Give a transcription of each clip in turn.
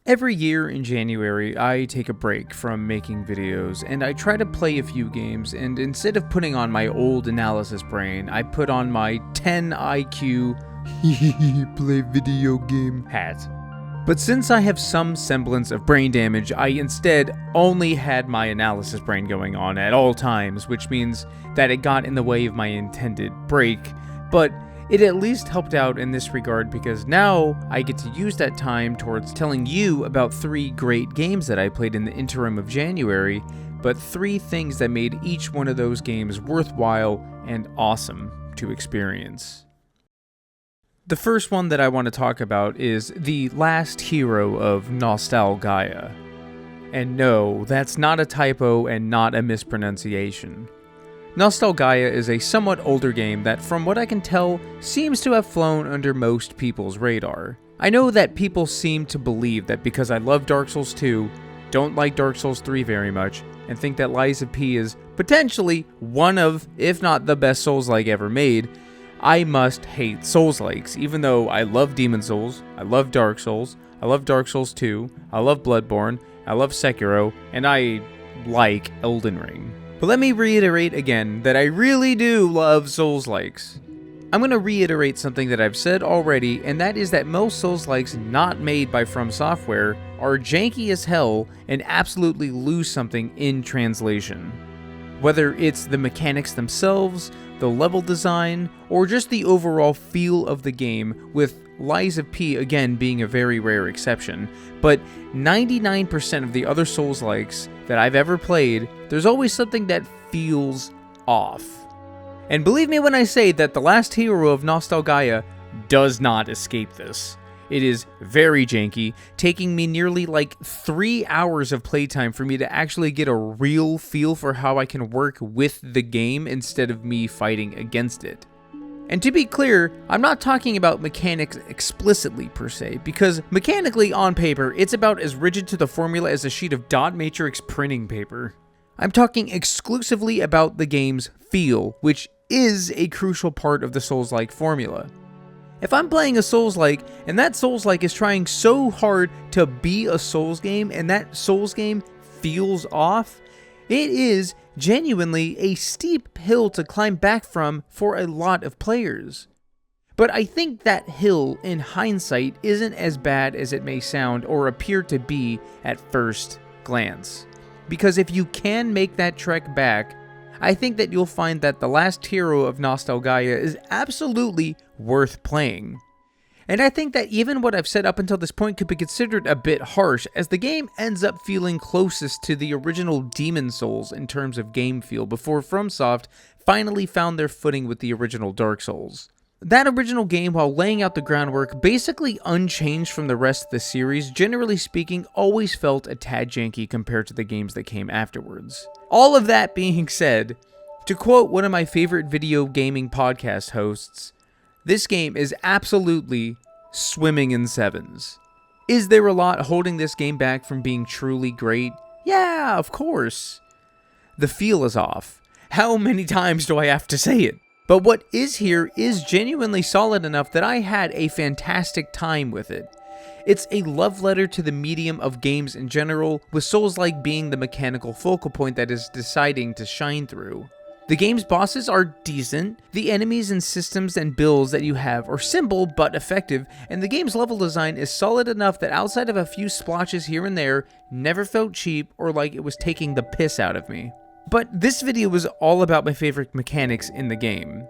Every year in January, I take a break from making videos and I try to play a few games, and instead of putting on my old analysis brain, I put on my 10 IQ play video game hat. But since I have some semblance of brain damage, I instead only had my analysis brain going on at all times, which means that it got in the way of my intended break, but it at least helped out in this regard because now I get to use that time towards telling you about 3 great games that I played in the interim of January, but 3 things that made each one of those games worthwhile and awesome to experience. The first one that I want to talk about is the last hero of NOSTALGAIA. And no, that's not a typo and not a mispronunciation. NOSTALGAIA is a somewhat older game that, from what I can tell, seems to have flown under most people's radar. I know that people seem to believe that because I love Dark Souls 2, don't like Dark Souls 3 very much, and think that Lies of P is potentially one of, if not the best Souls-like ever made, I must hate Souls-likes, even though I love Demon Souls, I love Dark Souls, I love Dark Souls 2, I love Bloodborne, I love Sekiro, and I like Elden Ring. But let me reiterate again that I really do love Souls-likes. I'm going to reiterate something that I've said already, and that is that most Souls-likes not made by From Software are janky as hell and absolutely lose something in translation. Whether it's the mechanics themselves, the level design, or just the overall feel of the game, with Lies of P again being a very rare exception, but 99% of the other Souls-likes that I've ever played, there's always something that feels off. And believe me when I say that the last hero of NOSTALGAIA does not escape this. It is very janky, taking me nearly like 3 hours of playtime for me to actually get a real feel for how I can work with the game instead of me fighting against it. And to be clear, I'm not talking about mechanics explicitly per se, because mechanically on paper, it's about as rigid to the formula as a sheet of dot matrix printing paper. I'm talking exclusively about the game's feel, which is a crucial part of the Souls-like formula. If I'm playing a Souls-like, and that Souls-like is trying so hard to be a Souls game, and that Souls game feels off, it is genuinely a steep hill to climb back from for a lot of players. But I think that hill, in hindsight, isn't as bad as it may sound or appear to be at first glance. Because if you can make that trek back, I think that you'll find that the last hero of NOSTALGAIA is absolutely worth playing. And I think that even what I've said up until this point could be considered a bit harsh, as the game ends up feeling closest to the original Demon Souls in terms of game feel before FromSoft finally found their footing with the original Dark Souls. That original game, while laying out the groundwork basically unchanged from the rest of the series, generally speaking, always felt a tad janky compared to the games that came afterwards. All of that being said, to quote one of my favorite video gaming podcast hosts, this game is absolutely swimming in sevens. Is there a lot holding this game back from being truly great? Yeah, of course. The feel is off. How many times do I have to say it? But what is here is genuinely solid enough that I had a fantastic time with it. It's a love letter to the medium of games in general, with Souls-like being the mechanical focal point that is deciding to shine through. The game's bosses are decent, the enemies and systems and builds that you have are simple but effective, and the game's level design is solid enough that outside of a few splotches here and there, never felt cheap or like it was taking the piss out of me. But this video was all about my favorite mechanics in the game.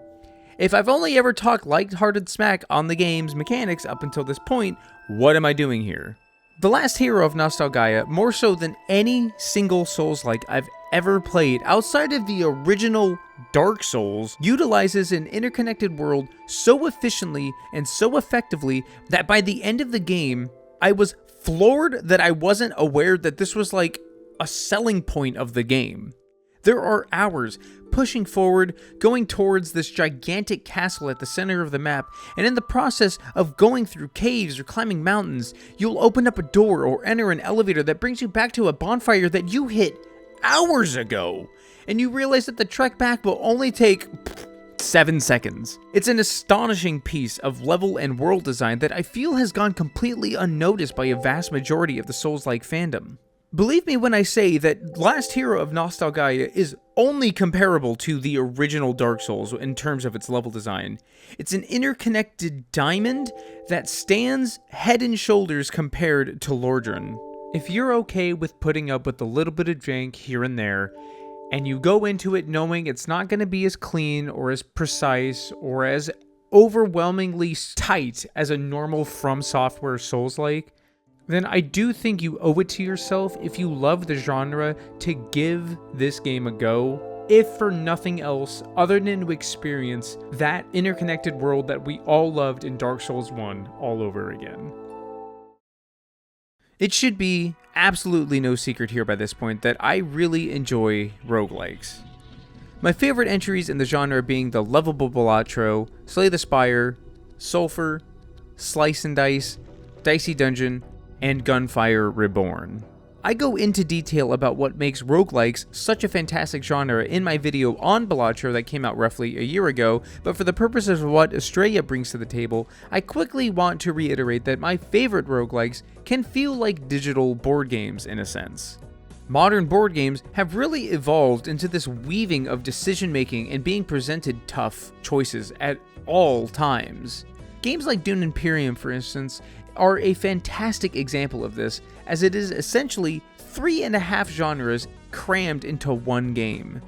If I've only ever talked lighthearted smack on the game's mechanics up until this point, what am I doing here? The last hero of NOSTALGAIA, more so than any single Souls-like I've ever played outside of the original Dark Souls, utilizes an interconnected world so efficiently and so effectively that by the end of the game, I was floored that I wasn't aware that this was like a selling point of the game. There are hours pushing forward, going towards this gigantic castle at the center of the map, and in the process of going through caves or climbing mountains, you'll open up a door or enter an elevator that brings you back to a bonfire that you hit hours ago, and you realize that the trek back will only take 7 seconds. It's an astonishing piece of level and world design that I feel has gone completely unnoticed by a vast majority of the Souls-like fandom. Believe me when I say that Last Hero of NOSTALGAIA is only comparable to the original Dark Souls in terms of its level design. It's an interconnected diamond that stands head and shoulders compared to Lordran. If you're okay with putting up with a little bit of jank here and there, and you go into it knowing it's not going to be as clean or as precise or as overwhelmingly tight as a normal From Software Souls-like, then I do think you owe it to yourself, if you love the genre, to give this game a go, if for nothing else other than to experience that interconnected world that we all loved in Dark Souls 1 all over again. It should be absolutely no secret here by this point that I really enjoy roguelikes. My favorite entries in the genre being the Lovable Balatro, Slay the Spire, Sulphur, Slice and Dice, Dicey Dungeon, and Gunfire Reborn. I go into detail about what makes roguelikes such a fantastic genre in my video on Balatro that came out roughly a year ago, but for the purposes of what ASTREA brings to the table, I quickly want to reiterate that my favorite roguelikes can feel like digital board games in a sense. Modern board games have really evolved into this weaving of decision making and being presented tough choices at all times. Games like Dune Imperium, for instance, are a fantastic example of this, as it is essentially 3.5 genres crammed into one game.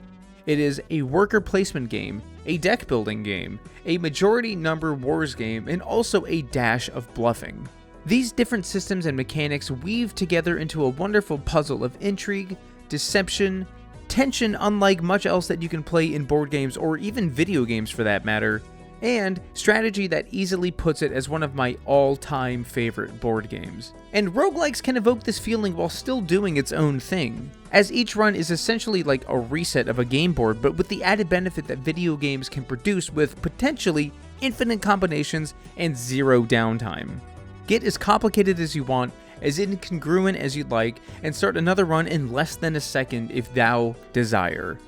It is a worker placement game, a deck building game, a majority number wars game, and also a dash of bluffing. These different systems and mechanics weave together into a wonderful puzzle of intrigue, deception, tension unlike much else that you can play in board games or even video games for that matter, and strategy that easily puts it as one of my all-time favorite board games. And roguelikes can evoke this feeling while still doing its own thing, as each run is essentially like a reset of a game board, but with the added benefit that video games can produce with potentially infinite combinations and zero downtime. Get as complicated as you want, as incongruent as you'd like, and start another run in less than a second if thou desire.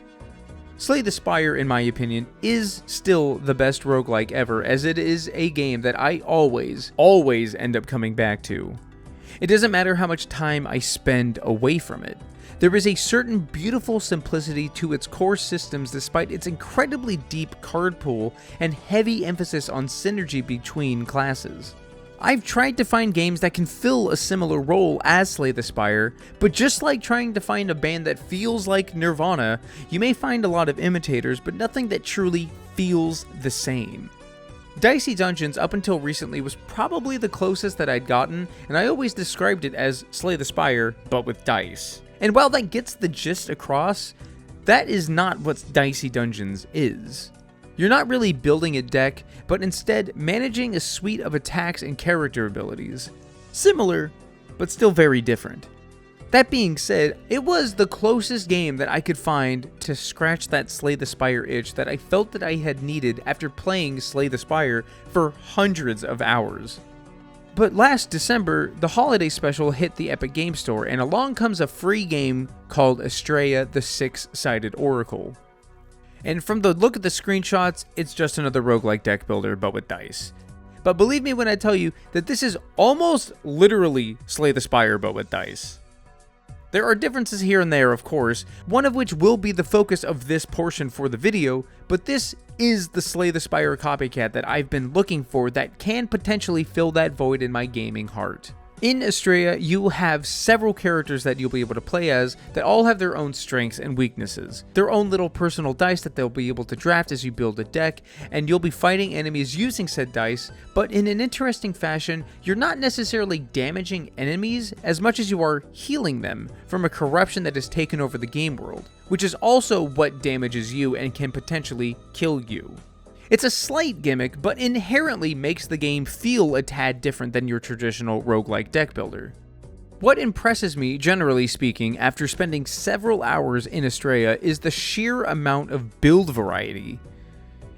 Slay the Spire, in my opinion, is still the best roguelike ever, as it is a game that I always end up coming back to. It doesn't matter how much time I spend away from it. There is a certain beautiful simplicity to its core systems despite its incredibly deep card pool and heavy emphasis on synergy between classes. I've tried to find games that can fill a similar role as Slay the Spire, but just like trying to find a band that feels like Nirvana, you may find a lot of imitators, but nothing that truly feels the same. Dicey Dungeons up until recently was probably the closest that I'd gotten, and I always described it as Slay the Spire, but with dice. And while that gets the gist across, that is not what Dicey Dungeons is. You're not really building a deck, but instead managing a suite of attacks and character abilities. Similar, but still very different. That being said, it was the closest game that I could find to scratch that Slay the Spire itch that I felt that I had needed after playing Slay the Spire for hundreds of hours. But last December, the holiday special hit the Epic Game Store, and along comes a free game called ASTREA: The Six-Sided Oracle. And from the look at the screenshots, it's just another roguelike deck builder, but with dice. But believe me when I tell you that this is almost literally Slay the Spire, but with dice. There are differences here and there, of course, one of which will be the focus of this portion for the video, but this is the Slay the Spire copycat that I've been looking for that can potentially fill that void in my gaming heart. In ASTREA, you have several characters that you'll be able to play as that all have their own strengths and weaknesses, their own little personal dice that they'll be able to draft as you build a deck, and you'll be fighting enemies using said dice, but in an interesting fashion, you're not necessarily damaging enemies as much as you are healing them from a corruption that has taken over the game world, which is also what damages you and can potentially kill you. It's a slight gimmick, but inherently makes the game feel a tad different than your traditional roguelike deck builder. What impresses me, generally speaking, after spending several hours in ASTREA is the sheer amount of build variety.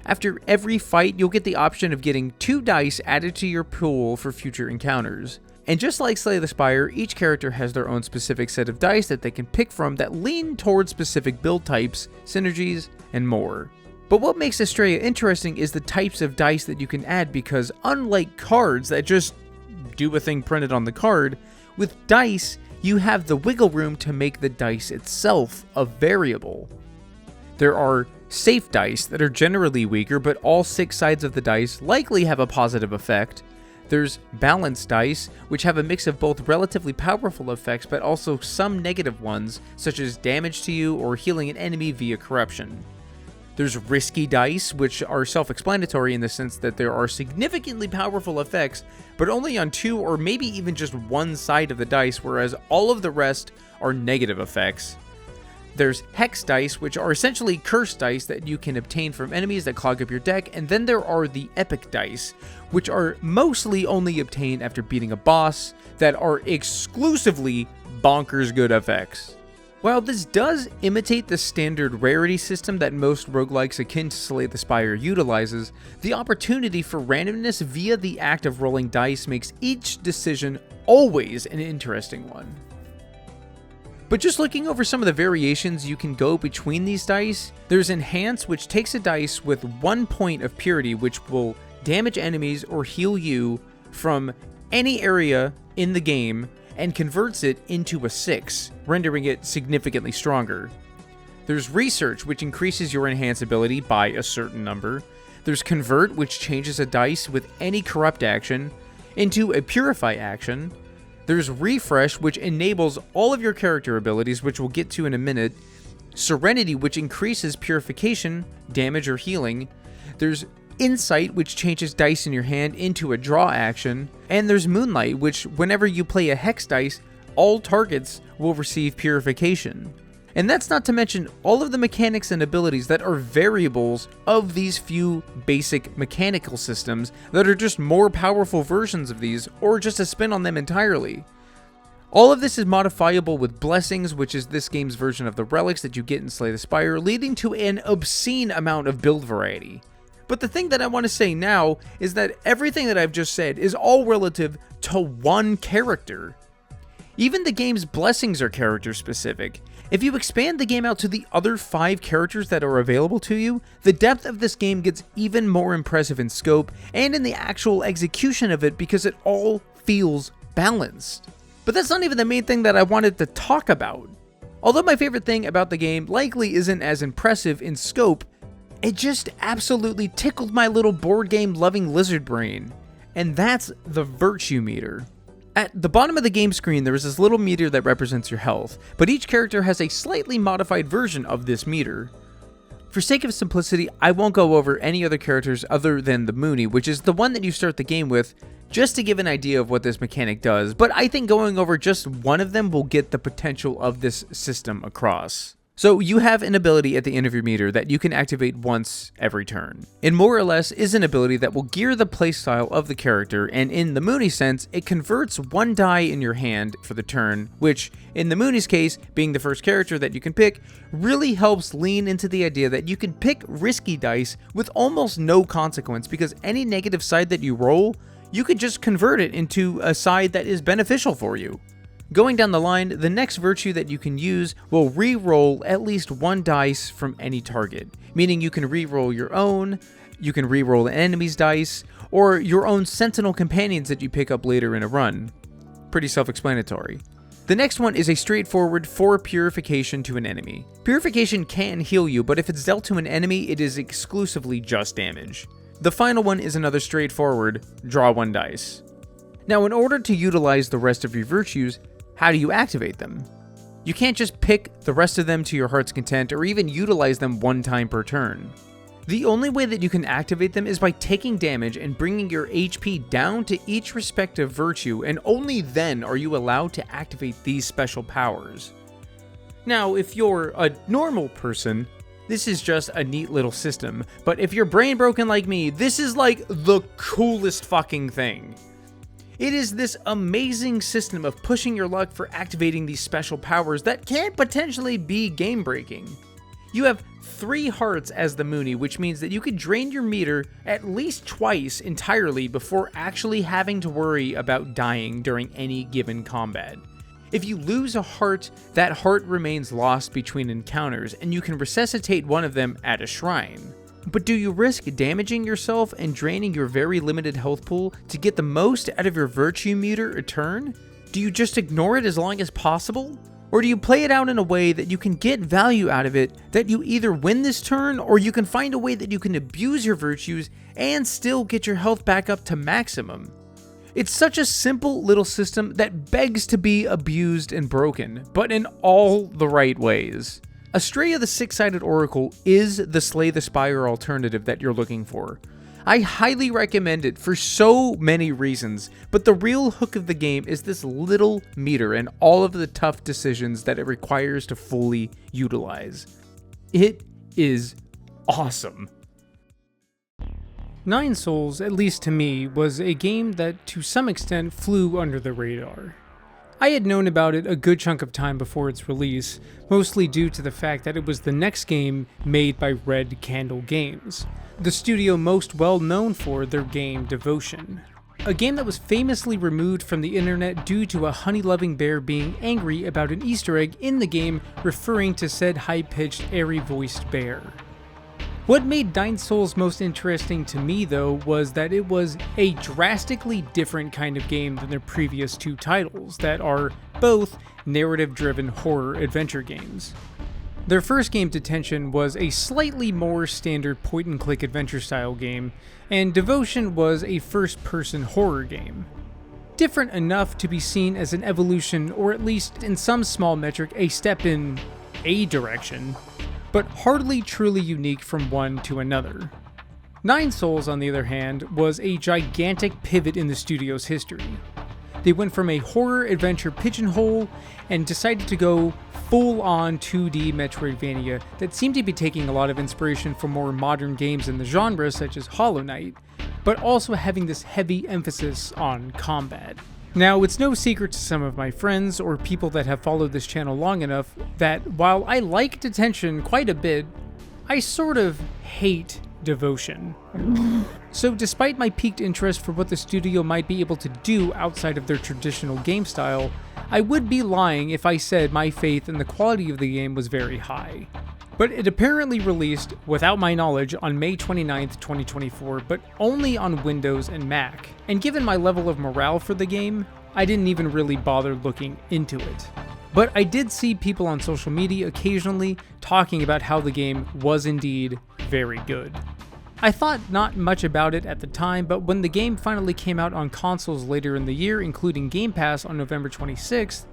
After every fight, you'll get the option of getting 2 dice added to your pool for future encounters. And just like Slay the Spire, each character has their own specific set of dice that they can pick from that lean towards specific build types, synergies, and more. But what makes ASTREA interesting is the types of dice that you can add, because unlike cards that just do a thing printed on the card, with dice, you have the wiggle room to make the dice itself a variable. There are safe dice that are generally weaker, but all 6 sides of the dice likely have a positive effect. There's balanced dice, which have a mix of both relatively powerful effects, but also some negative ones, such as damage to you or healing an enemy via corruption. There's risky dice, which are self-explanatory in the sense that there are significantly powerful effects, but only on 2 or maybe even just 1 side of the dice, whereas all of the rest are negative effects. There's hex dice, which are essentially curse dice that you can obtain from enemies that clog up your deck, and then there are the epic dice, which are mostly only obtained after beating a boss, that are exclusively bonkers good effects. While this does imitate the standard rarity system that most roguelikes akin to Slay the Spire utilizes, the opportunity for randomness via the act of rolling dice makes each decision always an interesting one. But just looking over some of the variations you can go between these dice, there's Enhance, which takes a dice with 1 point of purity, which will damage enemies or heal you from any area in the game, and converts it into a 6, rendering it significantly stronger. There's Research, which increases your enhance ability by a certain number. There's Convert, which changes a dice with any corrupt action into a Purify action. There's Refresh, which enables all of your character abilities, which we'll get to in a minute. Serenity, which increases purification, damage, or healing. There's Insight, which changes dice in your hand into a draw action. And there's Moonlight, which whenever you play a hex dice, all targets will receive purification. And that's not to mention all of the mechanics and abilities that are variables of these few basic mechanical systems that are just more powerful versions of these, or just a spin on them entirely. All of this is modifiable with Blessings, which is this game's version of the relics that you get in Slay the Spire, leading to an obscene amount of build variety. But the thing that I want to say now is that everything that I've just said is all relative to one character. Even the game's blessings are character specific. If you expand the game out to the other 5 characters that are available to you, the depth of this game gets even more impressive in scope and in the actual execution of it, because it all feels balanced. But that's not even the main thing that I wanted to talk about. Although my favorite thing about the game likely isn't as impressive in scope, it just absolutely tickled my little board game loving lizard brain. And that's the virtue meter. At the bottom of the game screen, there is this little meter that represents your health, but each character has a slightly modified version of this meter. For sake of simplicity, I won't go over any other characters other than the Moony, which is the one that you start the game with, just to give an idea of what this mechanic does, but I think going over just one of them will get the potential of this system across. So you have an ability at the end of your meter that you can activate once every turn. It more or less is an ability that will gear the playstyle of the character, and in the Moony sense, it converts 1 die in your hand for the turn, which, in the Moony's case, being the first character that you can pick, really helps lean into the idea that you can pick risky dice with almost no consequence, because any negative side that you roll, you could just convert it into a side that is beneficial for you. Going down the line, the next virtue that you can use will re-roll at least 1 dice from any target, meaning you can re-roll your own, you can re-roll an enemy's dice, or your own sentinel companions that you pick up later in a run. Pretty self-explanatory. The next one is a straightforward 4 purification to an enemy. Purification can heal you, but if it's dealt to an enemy, it is exclusively just damage. The final one is another straightforward, draw 1 dice. Now, in order to utilize the rest of your virtues, how do you activate them? You can't just pick the rest of them to your heart's content or even utilize them 1 time per turn. The only way that you can activate them is by taking damage and bringing your HP down to each respective virtue, and only then are you allowed to activate these special powers. Now, if you're a normal person, this is just a neat little system, but if you're brain broken like me, this is like the coolest fucking thing. It is this amazing system of pushing your luck for activating these special powers that can potentially be game-breaking. You have 3 hearts as the Moony, which means that you could drain your meter at least twice entirely before actually having to worry about dying during any given combat. If you lose a heart, that heart remains lost between encounters, and you can resuscitate one of them at a shrine. But do you risk damaging yourself and draining your very limited health pool to get the most out of your virtue meter a turn? Do you just ignore it as long as possible? Or do you play it out in a way that you can get value out of it, that you either win this turn or you can find a way that you can abuse your virtues and still get your health back up to maximum? It's such a simple little system that begs to be abused and broken, but in all the right ways. ASTREA the Six-Sided Oracle is the Slay the Spire alternative that you're looking for. I highly recommend it for so many reasons, but the real hook of the game is this little meter and all of the tough decisions that it requires to fully utilize. It is awesome. Nine Souls, at least to me, was a game that to some extent flew under the radar. I had known about it a good chunk of time before its release, mostly due to the fact that it was the next game made by Red Candle Games, the studio most well known for their game Devotion. A game that was famously removed from the internet due to a honey-loving bear being angry about an Easter egg in the game referring to said high-pitched, airy-voiced bear. What made Nine Souls most interesting to me, though, was that it was a drastically different kind of game than their previous two titles that are both narrative-driven horror adventure games. Their first game, Detention, was a slightly more standard point-and-click adventure-style game, and Devotion was a first-person horror game. Different enough to be seen as an evolution, or at least in some small metric, a step in a direction, but hardly truly unique from one to another. Nine Souls, on the other hand, was a gigantic pivot in the studio's history. They went from a horror adventure pigeonhole and decided to go full-on 2D Metroidvania that seemed to be taking a lot of inspiration from more modern games in the genre such as Hollow Knight, but also having this heavy emphasis on combat. Now, it's no secret to some of my friends or people that have followed this channel long enough that while I like Detention quite a bit, I sort of hate Devotion. So despite my piqued interest for what the studio might be able to do outside of their traditional game style, I would be lying if I said my faith in the quality of the game was very high. But it apparently released, without my knowledge, on May 29th, 2024, but only on Windows and Mac. And given my level of morale for the game, I didn't even really bother looking into it. But I did see people on social media occasionally talking about how the game was indeed very good. I thought not much about it at the time, but when the game finally came out on consoles later in the year, including Game Pass on November 26th,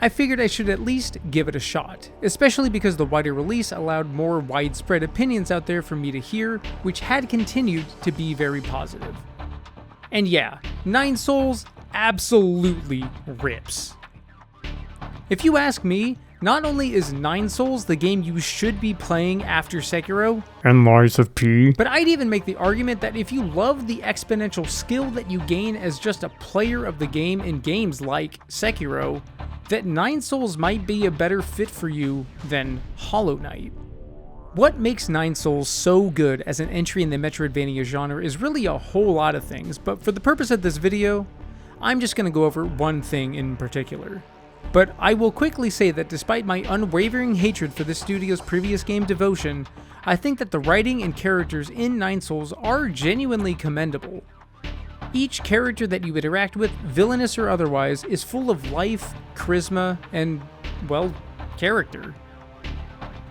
I figured I should at least give it a shot, especially because the wider release allowed more widespread opinions out there for me to hear, which had continued to be very positive. And yeah, Nine Souls absolutely rips. If you ask me, not only is Nine Souls the game you should be playing after Sekiro and Lies of P, but I'd even make the argument that if you love the exponential skill that you gain as just a player of the game in games like Sekiro, that Nine Souls might be a better fit for you than Hollow Knight. What makes Nine Souls so good as an entry in the Metroidvania genre is really a whole lot of things, but for the purpose of this video, I'm just going to go over one thing in particular. But I will quickly say that despite my unwavering hatred for the studio's previous game Devotion, I think that the writing and characters in Nine Souls are genuinely commendable. Each character that you interact with, villainous or otherwise, is full of life, charisma, and, well, character.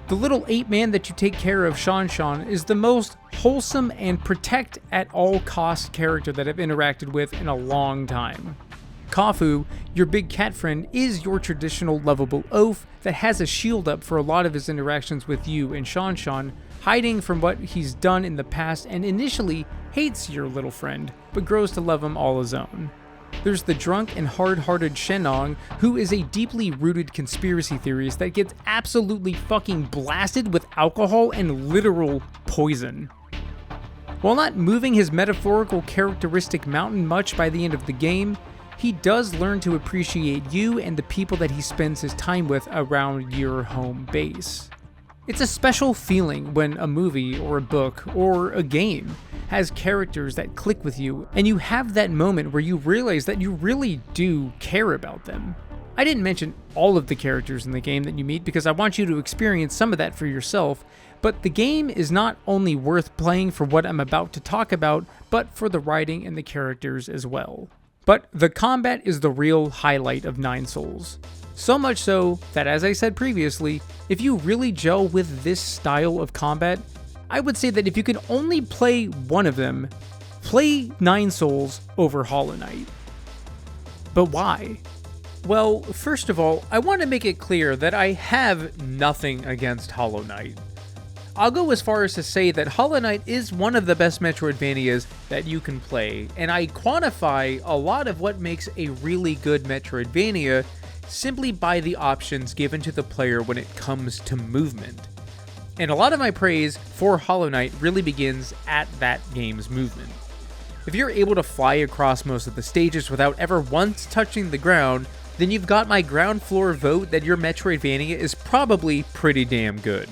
The little ape man that you take care of, Shan, is the most wholesome and protect at all costs character that I've interacted with in a long time. Kafu, your big cat friend, is your traditional lovable oaf that has a shield up for a lot of his interactions with you and Shan, hiding from what he's done in the past and initially hates your little friend, but grows to love him all his own. There's the drunk and hard-hearted Shenong, who is a deeply rooted conspiracy theorist that gets absolutely fucking blasted with alcohol and literal poison. While not moving his metaphorical characteristic mountain much by the end of the game, he does learn to appreciate you and the people that he spends his time with around your home base. It's a special feeling when a movie or a book or a game has characters that click with you and you have that moment where you realize that you really do care about them. I didn't mention all of the characters in the game that you meet because I want you to experience some of that for yourself, But the game is not only worth playing for what I'm about to talk about, but for the writing and the characters as well. But the combat is the real highlight of Nine Souls. So much so that, as I said previously, if you really gel with this style of combat, I would say that if you can only play one of them, play Nine Souls over Hollow Knight. But why? Well, first of all, I want to make it clear that I have nothing against Hollow Knight. I'll go as far as to say that Hollow Knight is one of the best Metroidvanias that you can play, and I quantify a lot of what makes a really good Metroidvania simply by the options given to the player when it comes to movement. And a lot of my praise for Hollow Knight really begins at that game's movement. If you're able to fly across most of the stages without ever once touching the ground, then you've got my ground floor vote that your Metroidvania is probably pretty damn good.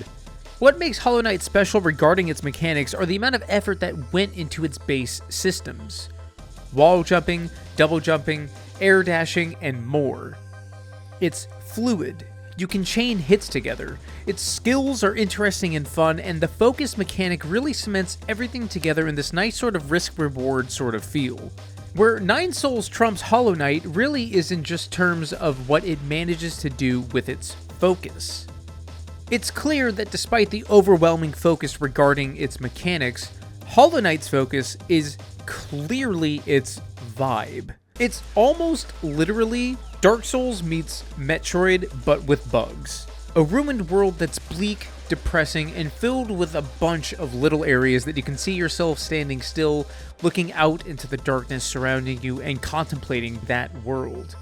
What makes Hollow Knight special regarding its mechanics are the amount of effort that went into its base systems. Wall jumping, double jumping, air dashing, and more. It's fluid. You can chain hits together. Its skills are interesting and fun, and the focus mechanic really cements everything together in this nice sort of risk-reward sort of feel. Where Nine Souls trumps Hollow Knight really is in just terms of what it manages to do with its focus. It's clear that despite the overwhelming focus regarding its mechanics, Hollow Knight's focus is clearly its vibe. It's almost literally Dark Souls meets Metroid, but with bugs. A ruined world that's bleak, depressing, and filled with a bunch of little areas that you can see yourself standing still, looking out into the darkness surrounding you and contemplating that world.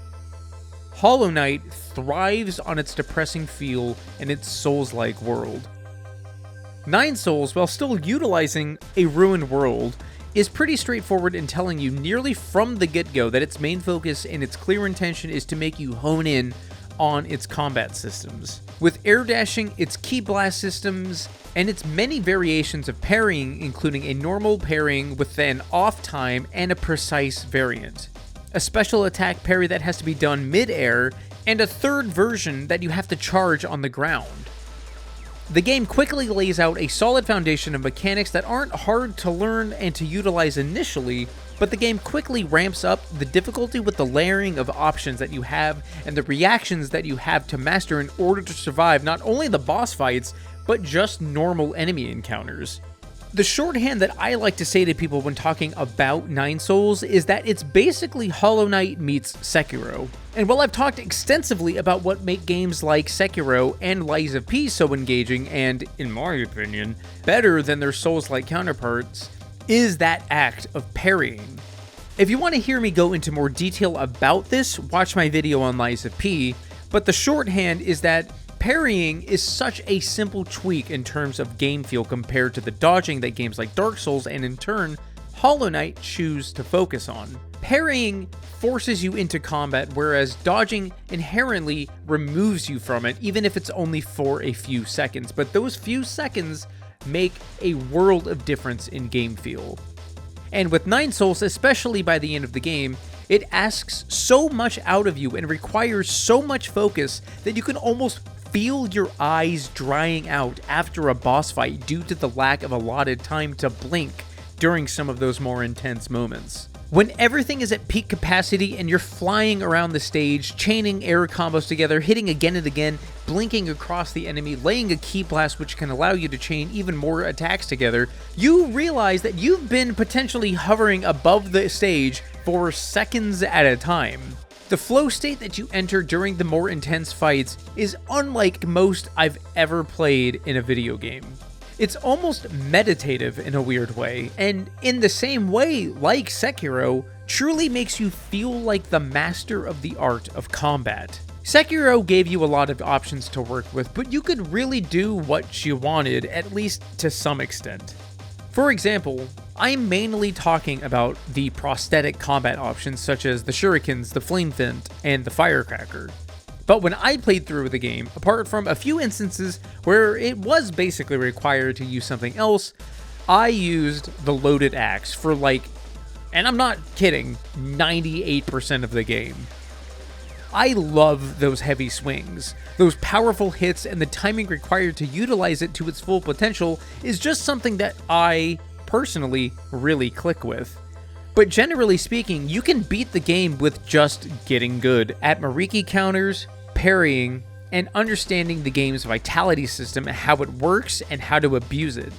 Hollow Knight thrives on its depressing feel and its Souls-like world. Nine Souls, while still utilizing a ruined world, is pretty straightforward in telling you nearly from the get-go that its main focus and its clear intention is to make you hone in on its combat systems. With air dashing, its ki blast systems, and its many variations of parrying, including a normal parrying with an off time and a precise variant. A special attack parry that has to be done mid-air, and a third version that you have to charge on the ground. The game quickly lays out a solid foundation of mechanics that aren't hard to learn and to utilize initially, but the game quickly ramps up the difficulty with the layering of options that you have and the reactions that you have to master in order to survive not only the boss fights, but just normal enemy encounters. The shorthand that I like to say to people when talking about Nine Souls is that it's basically Hollow Knight meets Sekiro. And while I've talked extensively about what make games like Sekiro and Lies of P so engaging and, in my opinion, better than their Souls-like counterparts, is that act of parrying. If you want to hear me go into more detail about this, watch my video on Lies of P, but the shorthand is that parrying is such a simple tweak in terms of game feel compared to the dodging that games like Dark Souls and in turn, Hollow Knight choose to focus on. Parrying forces you into combat, whereas dodging inherently removes you from it, even if it's only for a few seconds. But those few seconds make a world of difference in game feel. And with Nine Souls, especially by the end of the game, it asks so much out of you and requires so much focus that you can almost feel your eyes drying out after a boss fight due to the lack of allotted time to blink during some of those more intense moments. When everything is at peak capacity and you're flying around the stage, chaining air combos together, hitting again and again, blinking across the enemy, laying a ki blast which can allow you to chain even more attacks together, you realize that you've been potentially hovering above the stage for seconds at a time. The flow state that you enter during the more intense fights is unlike most I've ever played in a video game. It's almost meditative in a weird way, and in the same way, like Sekiro, truly makes you feel like the master of the art of combat. Sekiro gave you a lot of options to work with, but you could really do what you wanted, at least to some extent. For example, I'm mainly talking about the prosthetic combat options such as the shurikens, the flame fint, and the firecracker. But when I played through the game, apart from a few instances where it was basically required to use something else, I used the loaded axe for and I'm not kidding, 98% of the game. I love those heavy swings. Those powerful hits and the timing required to utilize it to its full potential is just something that I, personally, really click with. But generally speaking, you can beat the game with just getting good at Mariki counters, parrying, and understanding the game's vitality system and how it works and how to abuse it.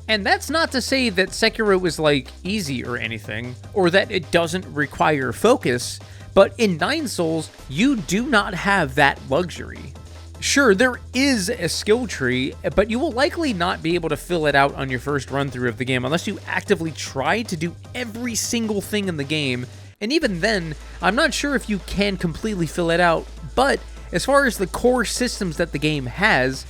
And that's not to say that Sekiro is like easy or anything, or that it doesn't require focus, but in Nine Souls, you do not have that luxury. Sure, there is a skill tree, but you will likely not be able to fill it out on your first run through of the game unless you actively try to do every single thing in the game, and even then, I'm not sure if you can completely fill it out, but as far as the core systems that the game has,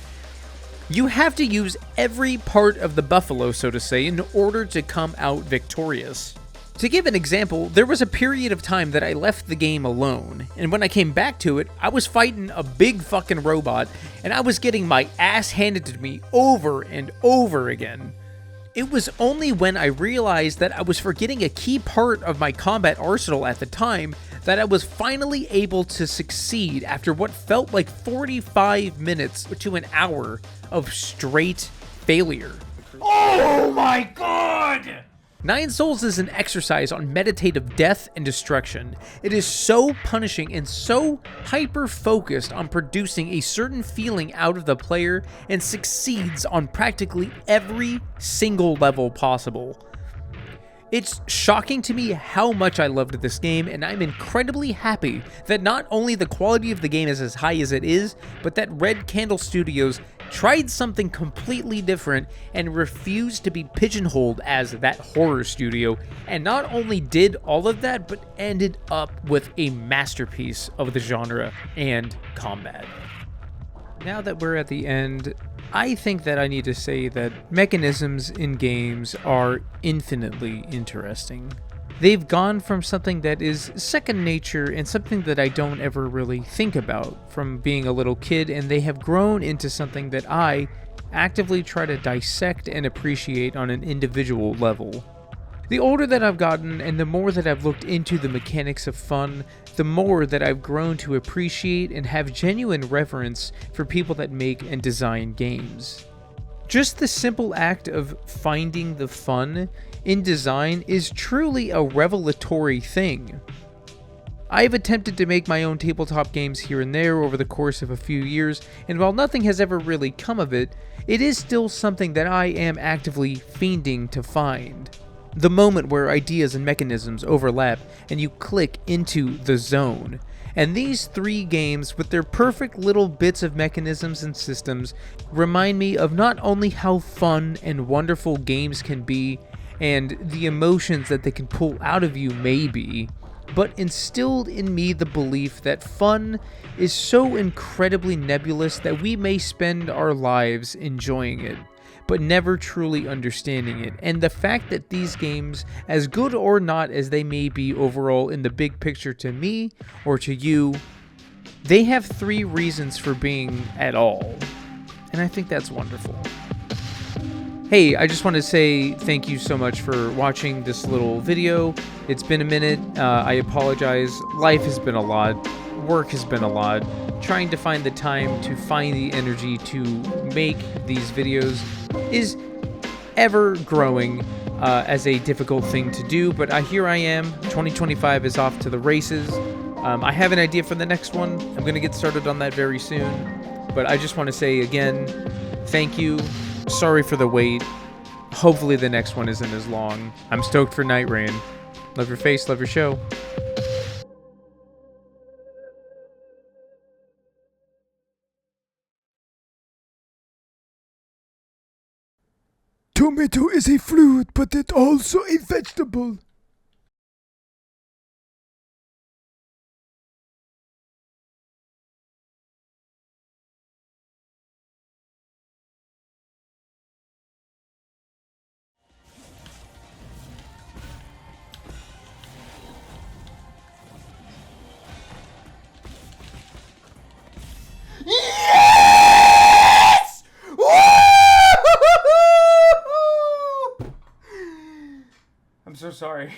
you have to use every part of the buffalo, so to say, in order to come out victorious. To give an example, there was a period of time that I left the game alone, and when I came back to it, I was fighting a big fucking robot, and I was getting my ass handed to me over and over again. It was only when I realized that I was forgetting a key part of my combat arsenal at the time that I was finally able to succeed after what felt like 45 minutes to an hour of straight failure. Oh my god! Nine Souls is an exercise on meditative death and destruction. It is so punishing and so hyper-focused on producing a certain feeling out of the player and succeeds on practically every single level possible. It's shocking to me how much I loved this game, and I'm incredibly happy that not only the quality of the game is as high as it is, but that Red Candle Studios tried something completely different and refused to be pigeonholed as that horror studio, and not only did all of that, but ended up with a masterpiece of the genre and combat. Now that we're at the end, I think that I need to say that mechanisms in games are infinitely interesting. They've gone from something that is second nature and something that I don't ever really think about from being a little kid, and they have grown into something that I actively try to dissect and appreciate on an individual level. The older that I've gotten and the more that I've looked into the mechanics of fun, the more that I've grown to appreciate and have genuine reverence for people that make and design games. Just the simple act of finding the fun in design is truly a revelatory thing. I've attempted to make my own tabletop games here and there over the course of a few years, and while nothing has ever really come of it, it is still something that I am actively fiending to find. The moment where ideas and mechanisms overlap and you click into the zone. And these three games, with their perfect little bits of mechanisms and systems, remind me of not only how fun and wonderful games can be, and the emotions that they can pull out of you maybe, but instilled in me the belief that fun is so incredibly nebulous that we may spend our lives enjoying it, but never truly understanding it. And the fact that these games, as good or not as they may be overall in the big picture to me or to you, they have three reasons for being at all. And I think that's wonderful. Hey, I just want to say thank you so much for watching this little video. It's been a minute. I apologize. Life has been a lot. Work has been a lot. Trying to find the time to find the energy to make these videos is ever growing as a difficult thing to do, but here I am. 2025 is off to the races. I have an idea for the next one. I'm going to get started on that very soon, but I just want to say again, thank you. Sorry for the wait. Hopefully the next one isn't as long. I'm stoked for Night Rain. Love your face, love your show. Tomato is a fruit, but it's also a vegetable. Yes! Woo! I'm so sorry.